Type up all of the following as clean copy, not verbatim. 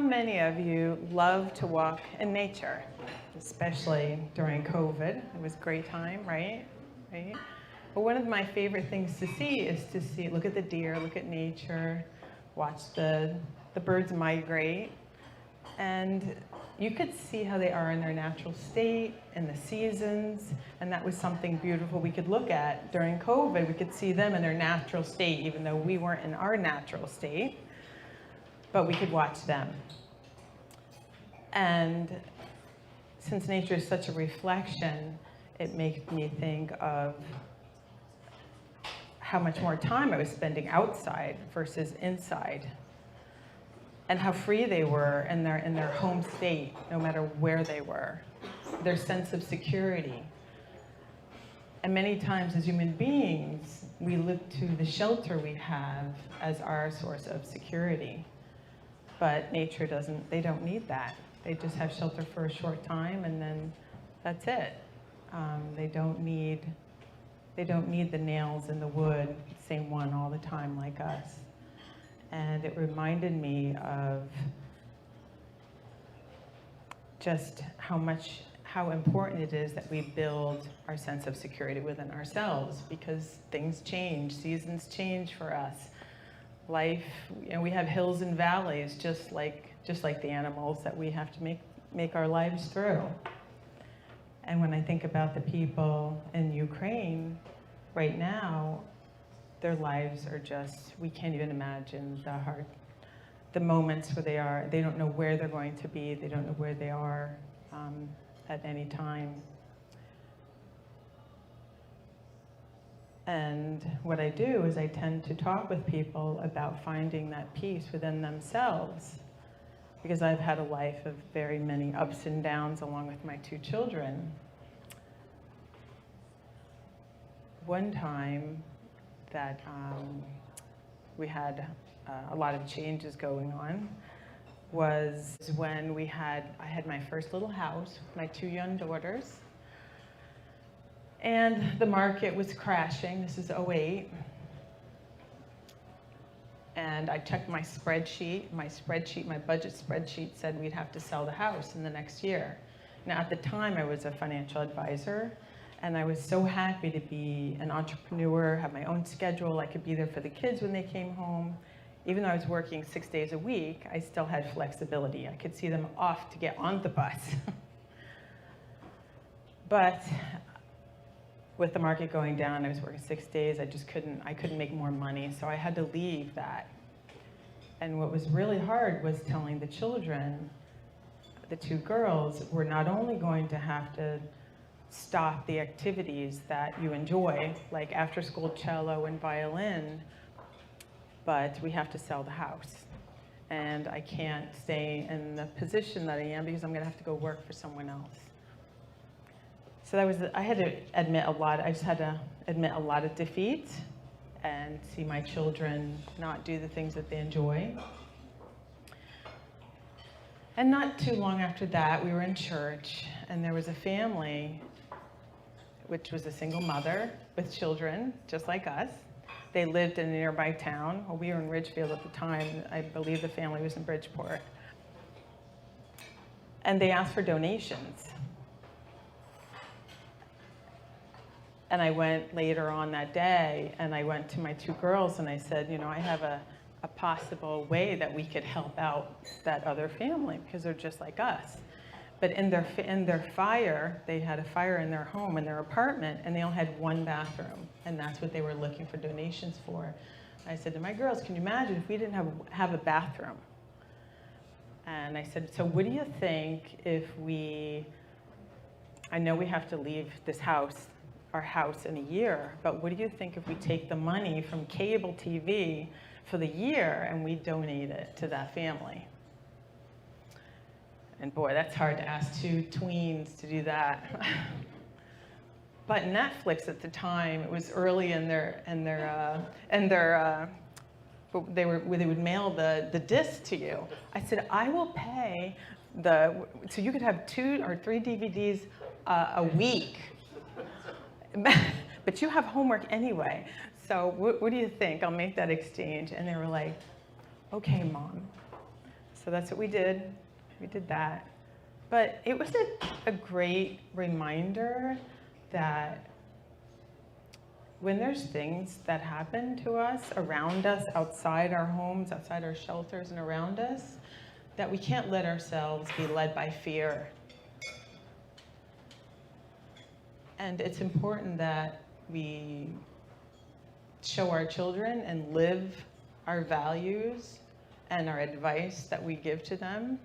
many of you love to walk in nature, especially during COVID? It was a great time, right? Right? But one of my favorite things to see is to see, look at the deer, look at nature, watch the birds migrate, and you could see how they are in their natural state, in the seasons, and that was something beautiful we could look at. During COVID, we could see them in their natural state, even though we weren't in our natural state, but we could watch them. And since nature is such a reflection, it makes me think of how much more time I was spending outside versus inside, and how free they were in their home state, no matter where they were, their sense of security. And many times as human beings, we look to the shelter we have as our source of security. But nature doesn't, they don't need that. They just have shelter for a short time, and then that's it. They don't need the nails in the wood, same one all the time like us. And it reminded me of just how important it is that we build our sense of security within ourselves, because things change, seasons change for us. Life, we have hills and valleys, just like the animals that we have to make our lives through. And when I think about the people in Ukraine right now, their lives are just, we can't even imagine the moments where they don't know where they're going to be, they don't know where they are at any time. And what I do is I tend to talk with people about finding that peace within themselves, because I've had a life of very many ups and downs along with my two children. One time that we had a lot of changes going on was when I had my first little house with my two young daughters, and the market was crashing. This is '08. And I checked my spreadsheet. My budget spreadsheet said we'd have to sell the house in the next year. Now, at the time, I was a financial advisor, and I was so happy to be an entrepreneur, have my own schedule. I could be there for the kids when they came home. Even though I was working 6 days a week, I still had flexibility. I could see them off to get on the bus. But with the market going down, I was working 6 days. I couldn't make more money, so I had to leave that. And what was really hard was telling the children, the two girls, we're not only going to have to stop the activities that you enjoy, like after-school cello and violin, but we have to sell the house. And I can't stay in the position that I am because I'm going to have to go work for someone else. So I had to admit I just had to admit a lot of defeat and see my children not do the things that they enjoy. And not too long after that, we were in church, and there was a family, which was a single mother with children, just like us. They lived in a nearby town. Well, we were in Ridgefield at the time. I believe the family was in Bridgeport. And they asked for donations. And I went later on that day, and I went to my two girls, and I said, I have a possible way that we could help out that other family, because they're just like us. But in their fire, they had a fire in their home, in their apartment, and they only had one bathroom, and that's what they were looking for donations for. I said to my girls, can you imagine if we didn't have a bathroom? And I said, so what do you think if I know we have to leave our house in a year, but what do you think if we take the money from cable TV for the year and we donate it to that family? And boy, that's hard to ask two tweens to do that. But Netflix at the time, it was early they would mail the disc to you. I said, I will pay so you could have 2 or 3 DVDs a week. But you have homework anyway. So what do you think? I'll make that exchange. And they were like, okay, Mom. So that's what we did. We did that. But it was a great reminder that when there's things that happen to us, around us, outside our homes, outside our shelters and around us, that we can't let ourselves be led by fear. And it's important that we show our children and live our values and our advice that we give to them.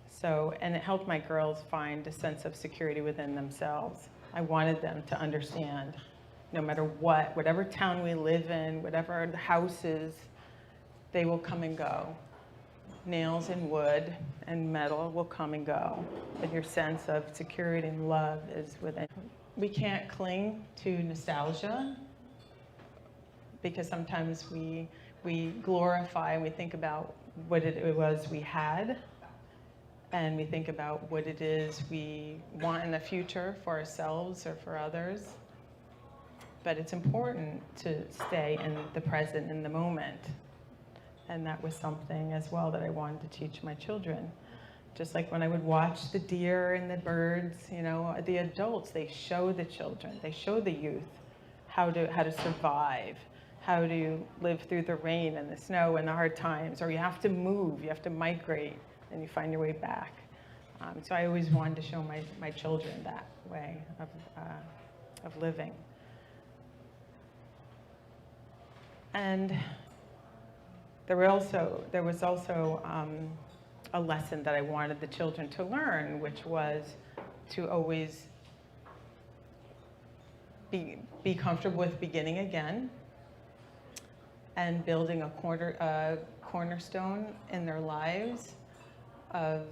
So, and it helped my girls find a sense of security within themselves. I wanted them to understand, no matter what, whatever town we live in, whatever the house is, they will come and go. Nails and wood and metal will come and go, but your sense of security and love is within. We can't cling to nostalgia because sometimes we glorify and we think about what it was we had, and we think about what it is we want in the future for ourselves or for others. But it's important to stay in the present, in the moment. And that was something as well that I wanted to teach my children. Just like when I would watch the deer and the birds, you know, the adults, they show the children, they show the youth how to survive, how to live through the rain and the snow and the hard times, or you have to move, you have to migrate, and you find your way back. So I always wanted to show my children that way of living. And there was also a lesson that I wanted the children to learn, which was to always be comfortable with beginning again and building a cornerstone in their lives of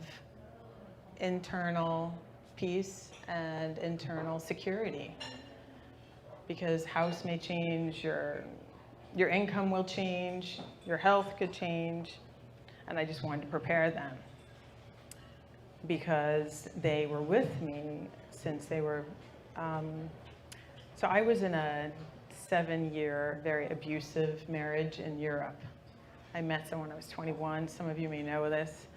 internal peace and internal security. Because house may change, your income will change, your health could change, and I just wanted to prepare them because they were with me since they were, so I was in a 7-year, very abusive marriage in Europe. I met someone when I was 21, some of you may know this,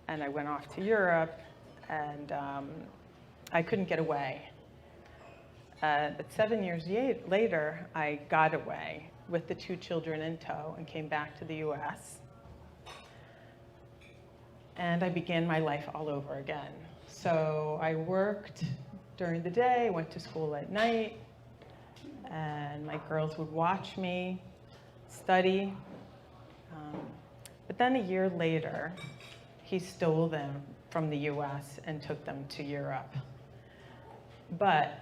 and I went off to Europe, and I couldn't get away. But 7 years later, I got away with the 2 children in tow and came back to the US. And I began my life all over again. So I worked during the day, went to school at night, and my girls would watch me study. But then a year later, he stole them from the US and took them to Europe. But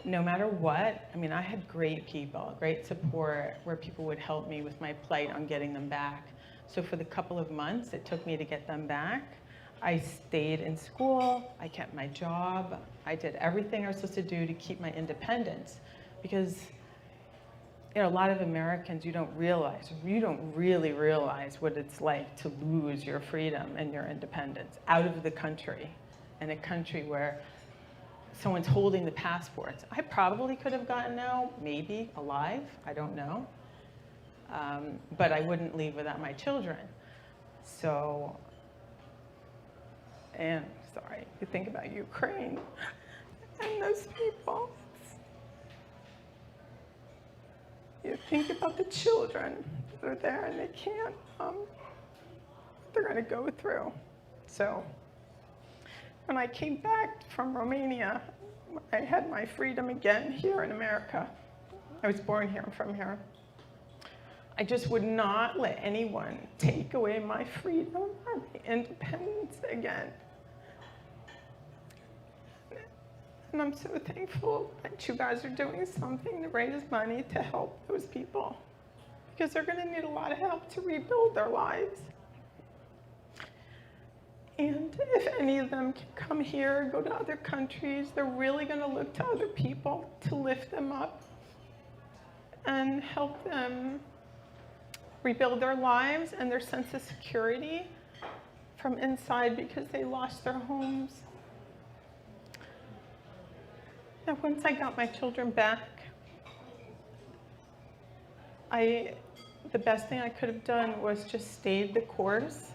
no matter what, I mean, I had great people, great support, where people would help me with my plight on getting them back. So for the couple of months it took me to get them back, I stayed in school, I kept my job, I did everything I was supposed to do to keep my independence. Because, you know, a lot of Americans, you don't really realize what it's like to lose your freedom and your independence out of the country, in a country where someone's holding the passports. I probably could have gotten out, maybe alive, I don't know. But I wouldn't leave without my children. So, and sorry, you think about Ukraine and those people. You think about the children that are there and they can't, they're gonna go through. So, when I came back from Romania, I had my freedom again here in America. I was born here, I'm from here. I just would not let anyone take away my freedom or my independence again. And I'm so thankful that you guys are doing something to raise money to help those people, because they're gonna need a lot of help to rebuild their lives. And if any of them can come here, go to other countries, they're really gonna look to other people to lift them up and help them rebuild their lives and their sense of security from inside, because they lost their homes. And once I got my children back, I the best thing I could have done was just stayed the course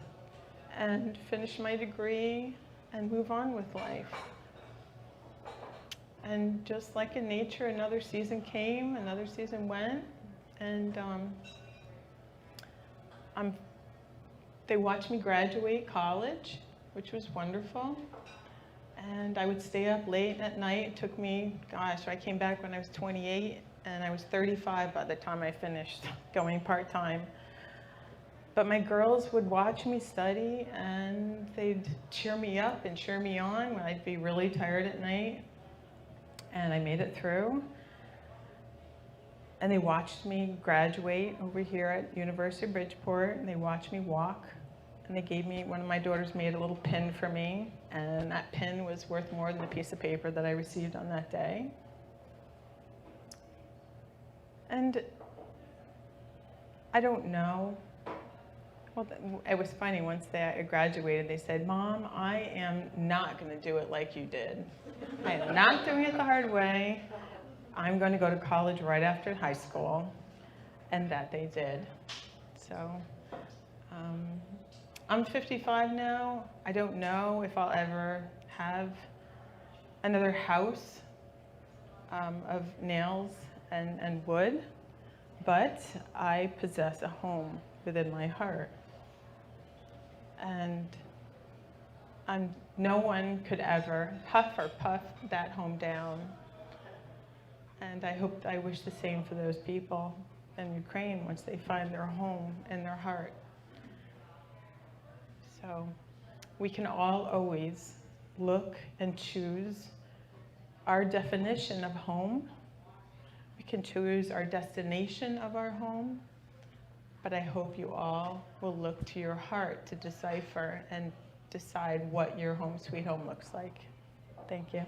and finish my degree and move on with life. And just like in nature, another season came, another season went, and they watched me graduate college, which was wonderful. And I would stay up late at night. It took me, gosh, I came back when I was 28, and I was 35 by the time I finished going part-time. But my girls would watch me study, and they'd cheer me up and cheer me on when I'd be really tired at night. And I made it through. And they watched me graduate over here at University of Bridgeport, and they watched me walk. And they gave me, one of my daughters made a little pin for me, and that pin was worth more than the piece of paper that I received on that day. And I don't know. Well, it was funny, once I graduated, they said, "Mom, I am not going to do it like you did. I am not doing it the hard way. I'm going to go to college right after high school." And that they did. So I'm 55 now. I don't know if I'll ever have another house of nails and wood, but I possess a home within my heart. And no one could ever huff or puff that home down. And I wish the same for those people in Ukraine once they find their home in their heart. So we can all always look and choose our definition of home. We can choose our destination of our home. But I hope you all will look to your heart to decipher and decide what your home sweet home looks like. Thank you.